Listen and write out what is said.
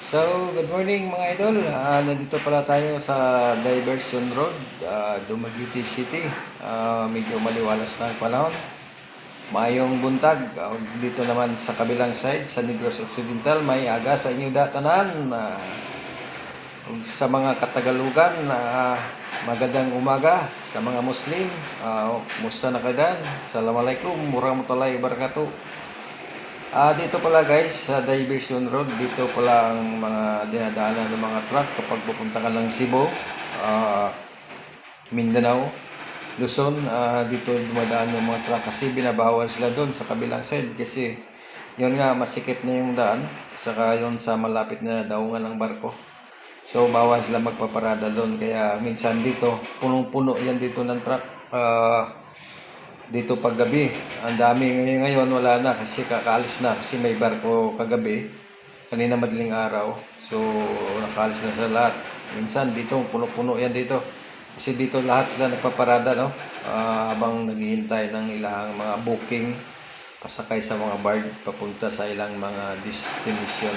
So, good morning mga idol. Nandito pala tayo sa Diversion Road, Dumaguete City. Medyo maliwalas na ang panahon. Mayong buntag. Dito naman sa kabilang side, sa Negros Occidental, may aga sa inyo datanan. Sa mga Katagalugan, magandang umaga. Sa mga Muslim, musta na kadan? Assalamualaikum warahmatullahi wabarakatuh. Dito pala guys, sa Diversion Road, dito pala ang mga dinadaanan ng mga truck kapag pupunta ka ng Cebu, Mindanao, Luzon. Dito dumadaan yung mga truck kasi binabawal sila doon sa kabilang side kasi yun nga, masikip na yung daan, saka yun sa malapit na daungan ng barko. So bawal sila magpaparada doon, kaya minsan dito punong-puno yan dito ng truck. Dito pag gabi, ang dami ngayon, wala na kasi kakaalis na kasi may barko kagabi, kanina madaling araw, so nakaalis na sa lahat. Minsan dito puno-puno yan dito kasi dito lahat sila nagpaparada, no? Habang naghihintay ng ilang mga booking pasakay sa mga barge papunta sa ilang mga destination.